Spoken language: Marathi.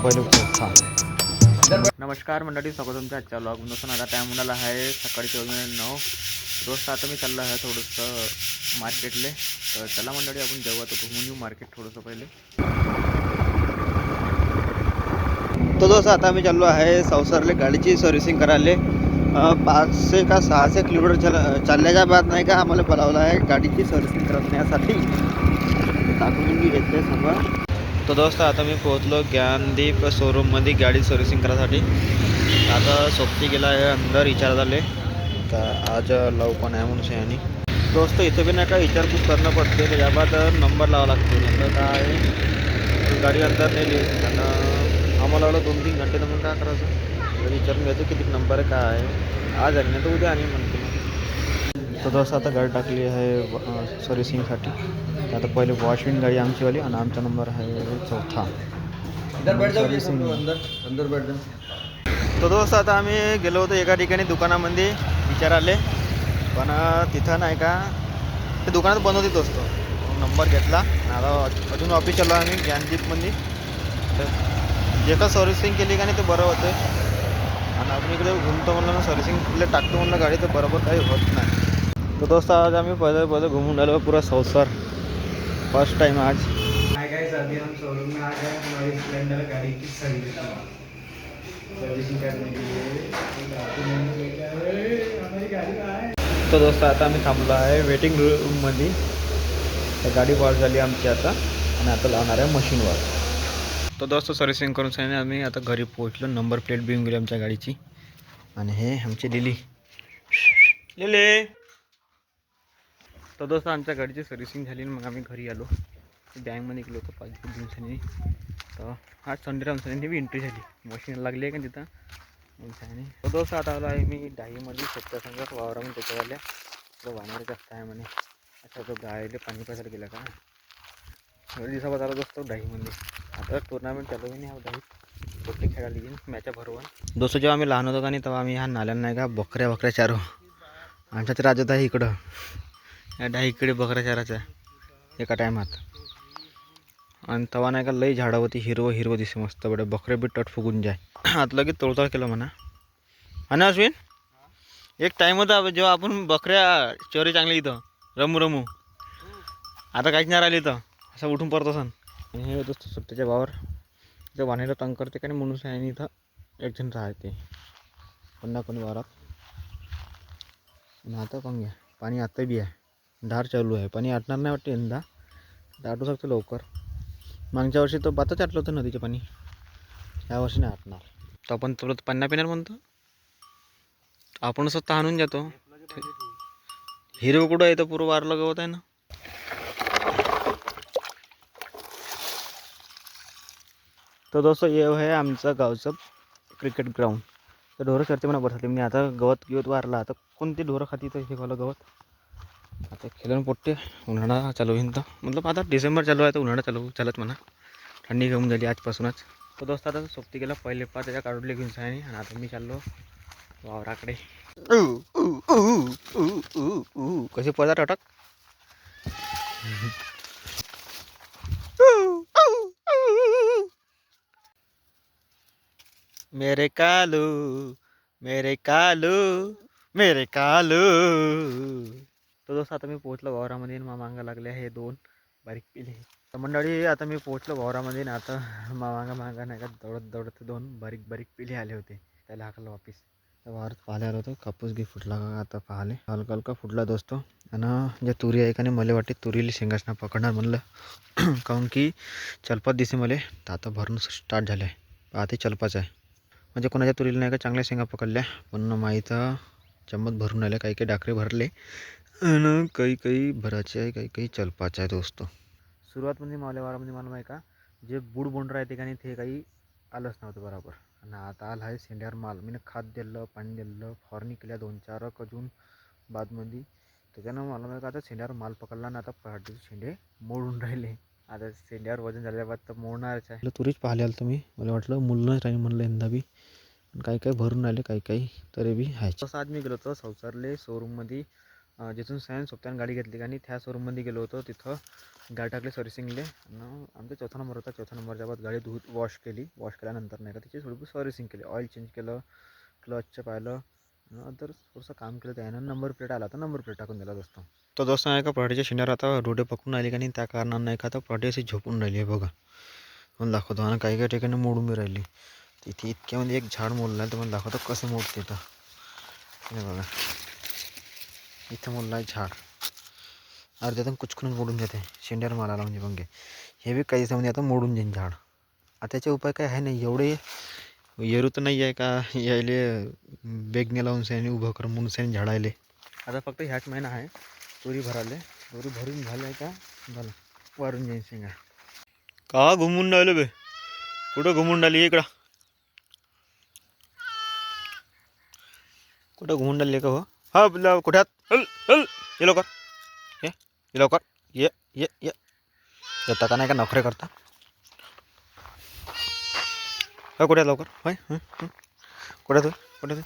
पहिले चौथा. नमस्कार मंडळी, स्वागत तुमच्या आजच्या ब्लॉग नसून आता टाईम म्हणाला आहे सकाळचे 9. दोस्त आता मी चाललो आहे थोडंसं मार्केटले. तर चला मंडळी आपण जेव्हा तर घुमून येऊ मार्केट थोडंसं पहिले. तो दोस्त आता आम्ही चाललो आहे संसारले गाडीची सर्व्हिसिंग करायला. 500 का 600 किलोमीटर चालल्याच्या बाद नाही का आम्हाला बोलावलं आहे गाडीची सर्व्हिसिंग करण्यासाठी. टाकून मी घेतले सगळं. तो दोस्त आता मी पोहोचलो ज्ञानदीप शोरूममध्ये गाडी सर्व्हिसिंग करायसाठी. आता सोबती गेला आहे अंदर विचार झाले तर आज लावू पण आहे म्हणून आणि दोस्त इथे बी नाही का विचारपूस करणं पडते. त्याच्या बाद नंबर लावा लागतो. नंतर काय गाडी अंदर नेली आणि आम्हाला लावलं 2-3 घंटे. तर मग काय करायचं, विचारून घ्यायचं किती नंबर आहे काय आहे. आज आणि नाही तर उद्या आणि म्हणते मग. तो दोस्त आता गाडी टाकली आहे सर्व्हिसिंगसाठी. आता पहिले वॉशविन गाडी आमचीवाली आणि आमचा नंबर आहे चौथा सर्व्हिसिंग. तो दोस्त आता आम्ही गेलो होतो एका ठिकाणी दुकानामध्ये विचाराले, पण तिथं नाही का ते दुकानात बंद होती दोस्त. नंबर घेतला आता अजून ऑफिस चाललो आम्ही ज्ञानदीपमध्ये. तर जे का सर्व्हिसिंग केली का नाही ते बरं होतं. आणि आपण इकडे घुमतो म्हणलं ना सर्व्हिसिंगला टाकतो म्हणलं गाडी तर बरोबर काही होत नाही. तो दोस्त आज आम्ही पहिले घुमून आलो पूरा संसार फर्स्ट टाइम आज. अभी हम शोरूम में आ गए हमारी स्प्लेंडर गाड़ी की सर्विसिंग करने के लिए. हमारी गाड़ी तो दोस्त आता आम्ही थांबलो आहे वेटिंग रूममध्ये. तर गाडी वॉश झाली आमची आता आणि आता लावणार आहे मशीनवर. तो दोस्त सर्व्हिसिंग करून सांगितलं आम्ही आता घरी पोहोचलो. नंबर प्लेट बी येऊन गेली आमच्या गाडीची. आणि हे आमची लिली. तो दोस्त आमच्या गाडीची सर्व्हिसिंग झाली मग आम्ही घरी आलो. बँकमध्ये गेलो होतो 5 दिवसांनी. तर आज संडे रामसाने बी एंट्री झाली. मशीन लागली आहे का तिथं आणि तो दोस्त आता आलो आहे मी डाहीमध्ये शेतकऱ्यासंगत वावरामध्ये. त्याच्यावाल्या तो वाहणार जास्त आहे म्हणे. अच्छा तो गायले पाणी पाजायला गेला का थोड्या दिवसाबाद आला दोस्त डाहीमध्ये. आता टुर्नामेंट चालू आहे नाही डाहीत गोष्टी खेळायला गेली मॅचा भरवून. दोस्त जेव्हा आम्ही लहान होतो का नाही तेव्हा आम्ही ह्या नाल्याला नाही का बकऱ्या चारो. आमच्या ते राज्यात आहे इकडं या डाही इकडे बकऱ्या चाराचा एका टायमात. आणि तेव्हा नाही का लई झाडं होती हिरवं दिसे मस्त बडे बकरे बी टट फुगून जाय. आता लगेच तोडताळ केलं म्हणा. आणि अश्विन एक टाईम होता जेव्हा आपण बकऱ्या चोरी चांगली इथं रमू. आता काहीच नाही राहिली इथं असं उठून पडतो सण. हे दोस्त सुट्ट्याच्या भावावर इथं वाण्याला तंग करते का नाही म्हणून आणि इथं एकजण राहते पुन्हा कोणी वावरात. आणि आता पण घ्या पाणी आता बी आहे. धार चालू आहे. पाणी आटणार नाही वाटते यंदा. आटू शकतो लवकर. मागच्या वर्षी तो बातच आटलं होतं नदीचे पाणी. यावर्षी नाही आटणार. तर आपण तुला पाणी पिणार म्हणतो आपण स्वतः आणून जातो. हिरव कुठं आहे तर पुरं वारलं गवत आहे ना. तर दोस्त हे आहे आमचं गावचं क्रिकेट ग्राउंड. तर ढोरं चरते म्हणा बरसाते मी आता गवत वारला. आता कोणती ढोरं खाती तर हे खालं गवत. आता खेळून पोट्टे उन्हाळा चालू होईन तर मतलब आता डिसेंबर चालू आहे तर उन्हाळा चालत म्हणा. थंडी घेऊन झाली आजपासूनच. तो दोस्त आता सोबती गेला पहिले त्याच्या काढूले घेऊन आणि आता मी चाललो वावराकडे. कसे पदार्थ अटक. मेरे कालू मेरे कालू. तो दोस्त आता मी पोहोचलो वावरामध्ये. मांगा लागले आहे 2 बारीक पिले. तर मंडळी आता मी पोहोचलो वावरामध्ये ना. आता मांगा नाही का दौडत 2 बारीक पिले आले होते. त्याला हाकलं वापिस. तर वावरात पाहायला आलो होतो कापूस घे फुटला का आता पाहिले हलका फुटला दोस्तो. आणि जे तुरी आहे का नाही मला वाटते तुरीला शेंगासना पकडणार म्हणलं काहून की चलपात दिसे मला. तर आता भरून स्टार्ट झालं आहे. आता चलपाच आहे म्हणजे कोणाच्या तुरीला नाही का चांगल्या शेंगा पकडल्या. पण माहीत चम्मच भरून आल्या. काही डाकरे भरले आणि काही भराचे आहे काही चलपाचे आहे दोस्तो. सुरुवातमध्ये मावल्या वारामध्ये मला माहीत का जे बुड बोंड राहते का नाही ते काही आलंच नव्हतं बरोबर. आणि आता आलं आहे शेंड्यावर माल. मी खाद दिलं पाणी दिलं फवारणी केल्या 2-4 अजून बादमध्ये. त्याच्यानं मला माहीत का आता शेंड्यावर माल पकडला ना. आता पहाटे शेंडे मोडून राहिले. आता शेंड्यावर वजन झाल्या बाद तर मोडणारच आहे. तुरीच पाहिले आलं तुम्ही मला वाटलं मुलनच राहील म्हणलं यंदा बी. काही भरून राहिले काही तरी बी आहे. तसं आज मी गेलो होतो संसारले शोरूममध्ये. जिथून सायन्स सोबत्यानं गाडी घेतली का नाही त्या शोरूममध्ये गेलो होतो. तिथं गाडी टाकली सर्व्हिसिंगले आणि आमचा चौथा नंबर होता. चौथा नंबरच्या बाद गाडी वॉश केली. वॉश केल्यानंतर नाही का त्याची थोडी सर्व्हिसिंग केली. ऑइल चेंज केलं, क्लचचं पाहिलं, नंतर थोडंसं काम केलं. त्यानं नंबर प्लेट आला तर नंबर प्लेट टाकून दिला दोस्त. तो दोस्त नाही का पराठीच्या शिंड्यावर आता रोडे पकडून आली का नाही, त्या कारणानं नाही का आता पराठी अशी झोपून राहिली आहे बघा. म्हणून दाखवतो. आणि काही काही ठिकाणी मोडून बी राहिली. तिथे इतक्यामध्ये एक झाड मोडलं आहे तर मला दाखवतो कसं मोडते तर. हे बघा इथं मोडलं आहे झाड, अर्ध्यातून कुचकून मोडून जाते शेंड्यावर मालाला. म्हणजे मग हे बी काही दिवसामध्ये आता मोडून जाईन झाड. आता त्याचे उपाय काय आहे नाही, एवढे येरू तर नाही आहे का यायले बेगने लावून सैनी उभं करून म्हणून सैनी झाडायले. आता फक्त ह्याच महिना आहे तुरी भराले. तुरी भरून झालं आहे का झालं वारून जाईन शेंगा. का घुमून राहिलं बे, कुठं घुमून राहिली इकडं, कुठं घुमून राहिली का हो? हा कुठे आहात? हल हल ये लवकर, ये लवकर, ये ये ये येता का नाही का नखरे करता. हा कुठे लवकर होय कुठे तू कुठे तू